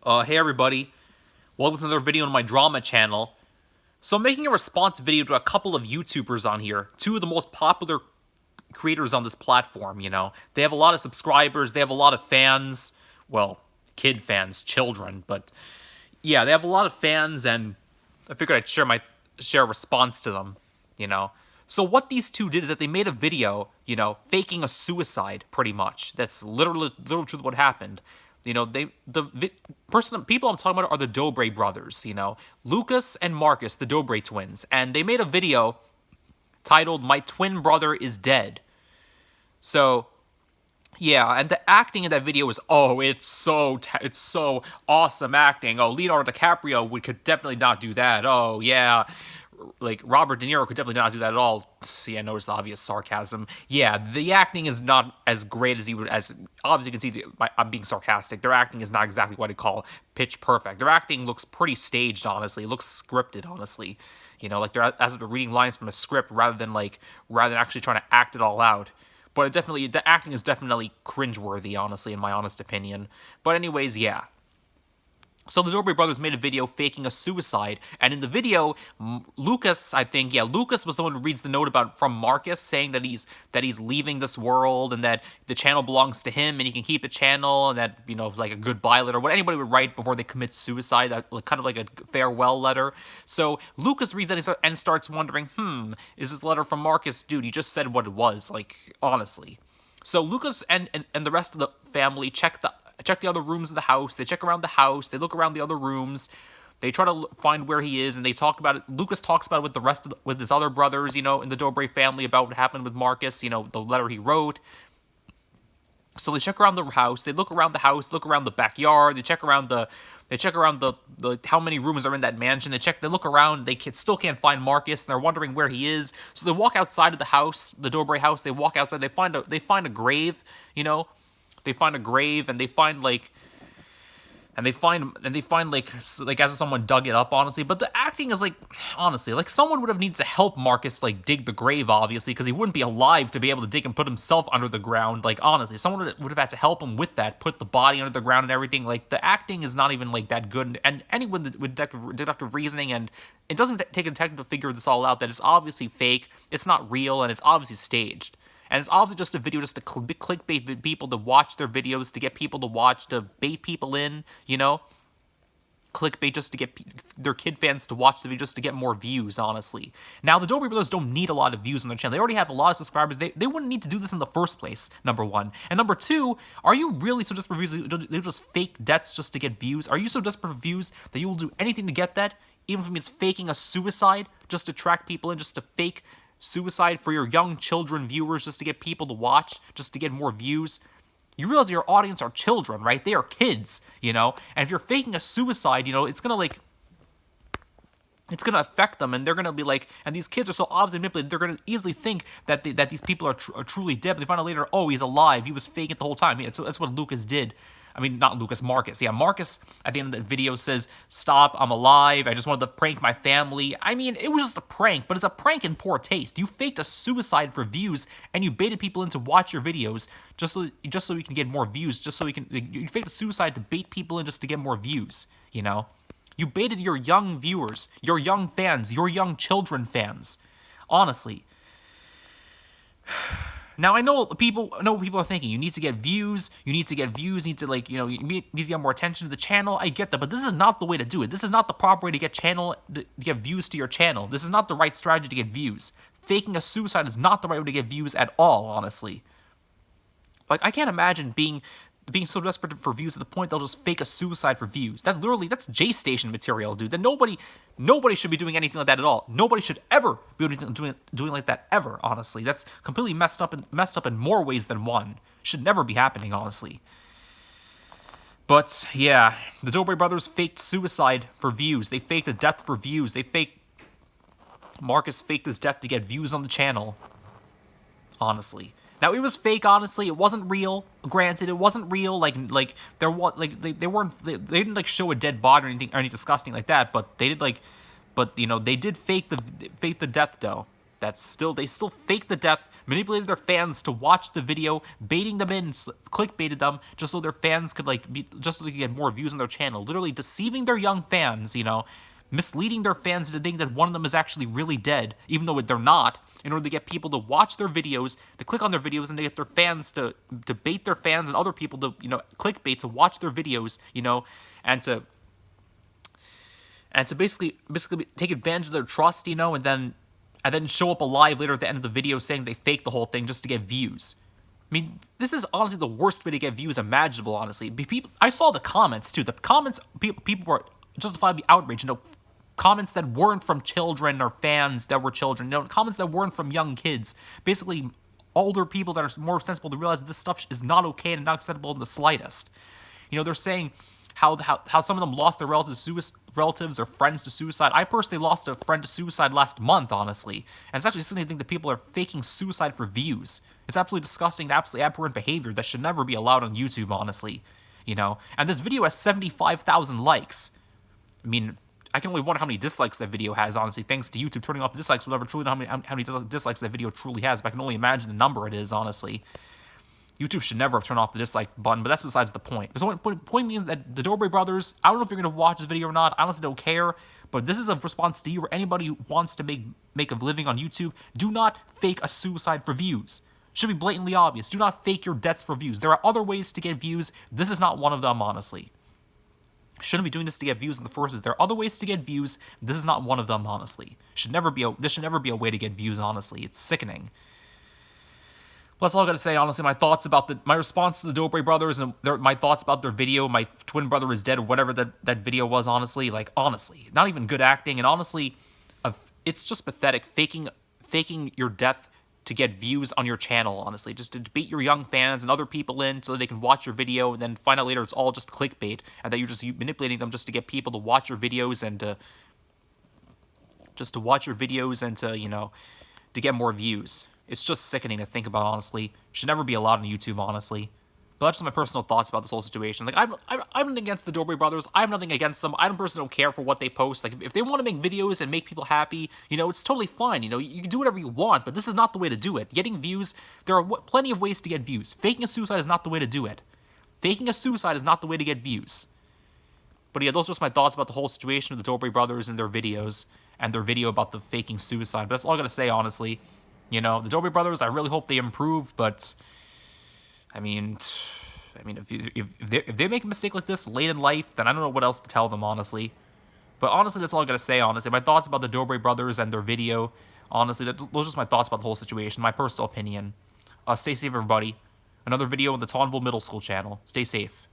Hey everybody, welcome to another video on my drama channel. So I'm making a response video to a couple of YouTubers on here, two of the most popular creators on this platform, you know. They have a lot of subscribers, they have a lot of fans, well, kid fans, children, but yeah, they have a lot of fans and I figured I'd share a response to them, you know. So what these two did is that they made a video, you know, faking a suicide, pretty much. That's literally what happened. You know, people I'm talking about are the Dobre brothers, you know, Lucas and Marcus, the Dobre twins, and they made a video titled "My Twin Brother is Dead." So yeah, and the acting in that video was it's so awesome acting. Oh, Leonardo DiCaprio could definitely not do that. Oh yeah, like Robert De Niro could definitely not do that at all. Yeah, notice the obvious sarcasm. Yeah, the acting is not as great as you would as obviously you can see. I'm being sarcastic. Their acting is not exactly what I call pitch perfect. Their acting looks pretty staged. Honestly, it looks scripted. Honestly, you know, like they're as if they're reading lines from a script rather than actually trying to act it all out. But the acting is definitely cringeworthy, honestly, in my honest opinion. But anyways, yeah. So the Dobre brothers made a video faking a suicide, and in the video, Lucas, I think, yeah, Lucas was the one who reads the note from Marcus saying that he's leaving this world and that the channel belongs to him and he can keep the channel and that, you know, like a goodbye letter, what anybody would write before they commit suicide, that kind of like a farewell letter. So Lucas reads that and starts wondering, is this letter from Marcus? Dude, he just said what it was, like, honestly. So Lucas and the rest of the family check the other rooms of the house. They check around the house. They look around the other rooms. They try to find where he is, and they talk about it. Lucas talks about it with his other brothers, you know, in the Dobre family about what happened with Marcus, you know, the letter he wrote. So they check around the house. They look around the house, look around the backyard. They check around the how many rooms are in that mansion. They look around. They still can't find Marcus, and they're wondering where he is. So they walk outside of the house, the Dobre house. They walk outside. They find a grave, you know. They find a grave, and they find like as if someone dug it up, honestly. But the acting is like, honestly, like someone would have needed to help Marcus like dig the grave, obviously, because he wouldn't be alive to be able to dig and put himself under the ground. Like, honestly, someone would have had to help him with that, put the body under the ground and everything. Like, the acting is not even like that good, and anyone with deductive reasoning, and it doesn't take a detective to figure this all out, that it's obviously fake, it's not real, and it's obviously staged. And it's obviously just a video just to clickbait people to watch their videos, to get people to watch, to bait people in, you know? Clickbait just to get their kid fans to watch the video just to get more views, honestly. Now, the Dobre Brothers don't need a lot of views on their channel. They already have a lot of subscribers. They wouldn't need to do this in the first place, number one. And number two, are you really so desperate for views? They'll just fake deaths just to get views? Are you so desperate for views that you will do anything to get that? Even if it's faking a suicide just to attract people in, just to fake suicide for your young children viewers, just to get people to watch, just to get more views. You realize your audience are children, right? They are kids, you know? And if you're faking a suicide, you know, it's gonna affect them, and they're gonna be like, and these kids are so obviously manipulated, they're gonna easily think that these people are truly dead, but they find out later, oh, he's alive, he was faking it the whole time. Yeah, that's what Lucas did. I mean, not Lucas, Marcus. Yeah, Marcus, at the end of the video, says, "Stop, I'm alive. I just wanted to prank my family." I mean, it was just a prank, but it's a prank in poor taste. You faked a suicide for views, and you baited people in to watch your videos just so you can get more views, you faked a suicide to bait people in just to get more views, you know? You baited your young viewers, your young fans, your young children fans. Honestly. Now, I know what people are thinking. You need to get views. You need to like, you know, you need to get more attention to the channel. I get that, but this is not the way to do it. This is not the proper way to get views to your channel. This is not the right strategy to get views. Faking a suicide is not the right way to get views at all, honestly. Like, I can't imagine being so desperate for views to the point they'll just fake a suicide for views. That's J Station material, dude. That nobody should be doing anything like that at all. Nobody should ever be doing like that ever, honestly. That's completely messed up in more ways than one. Should never be happening, honestly. But yeah, the Dobre brothers faked suicide for views. They faked a death for views. Marcus faked his death to get views on the channel. Honestly. Now, it was fake, honestly. It wasn't real. Granted, it wasn't real. They didn't like show a dead body or anything disgusting like that. But they did fake the death though. They still faked the death manipulated their fans to watch the video, baiting them in, clickbaited them, just so their fans could just so they could get more views on their channel. Literally deceiving their young fans, misleading their fans into thinking that one of them is actually really dead, even though they're not, in order to get people to watch their videos, to click on their videos, and to get their fans to bait their fans and other people to, clickbait to watch their videos, and to basically take advantage of their trust, and then show up alive later at the end of the video saying they faked the whole thing just to get views. I mean, this is honestly the worst way to get views imaginable, honestly. I saw the comments, too. The comments, people were justifiably outraged, comments that weren't from children or fans that were children, comments that weren't from young kids. Basically, older people that are more sensible to realize that this stuff is not okay and not acceptable in the slightest. They're saying how some of them lost their relatives or friends to suicide. I personally lost a friend to suicide last month, honestly. And it's actually something I think that people are faking suicide for views. It's absolutely disgusting and absolutely abhorrent behavior that should never be allowed on YouTube, honestly. And this video has 75,000 likes. I mean, I can only wonder how many dislikes that video has, honestly, thanks to YouTube turning off the dislikes. We'll never truly know how many dislikes that video truly has, but I can only imagine the number it is, honestly. YouTube should never have turned off the dislike button, but that's besides the point. The point means that the Dobre Brothers, I don't know if you're going to watch this video or not, I honestly don't care, but this is a response to you or anybody who wants to make a living on YouTube. Do not fake a suicide for views. Should be blatantly obvious. Do not fake your deaths for views. There are other ways to get views. This is not one of them, honestly. Shouldn't be doing this to get views in the first place. There are other ways to get views. This is not one of them, honestly. This should never be a way to get views, honestly. It's sickening. Well, that's all I gotta say, honestly. My response to the Dobre Brothers and my thoughts about their video, my twin brother is dead, or whatever that video was, honestly. Honestly, not even good acting, and honestly, it's just pathetic. Faking your death to get views on your channel, honestly. Just to bait your young fans and other people in so they can watch your video and then find out later it's all just clickbait and that you're just manipulating them just to get people to watch your videos and to get more views. It's just sickening to think about, honestly. Should never be allowed on YouTube, honestly. But that's just my personal thoughts about this whole situation. I'm nothing against the Dobre Brothers. I have nothing against them. I personally don't care for what they post. If they want to make videos and make people happy, it's totally fine. You can do whatever you want, but this is not the way to do it. Getting views, there are plenty of ways to get views. Faking a suicide is not the way to do it. Faking a suicide is not the way to get views. But yeah, those are just my thoughts about the whole situation of the Dobre Brothers and their videos, and their video about the faking suicide. But that's all I gotta say, honestly. The Dobre Brothers, I really hope they improve, but I mean, if they make a mistake like this late in life, then I don't know what else to tell them, honestly. But honestly, that's all I gotta say, honestly. My thoughts about the Dobre Brothers and their video, honestly, those are just my thoughts about the whole situation, my personal opinion. Stay safe, everybody. Another video on the Taunville Middle School channel. Stay safe.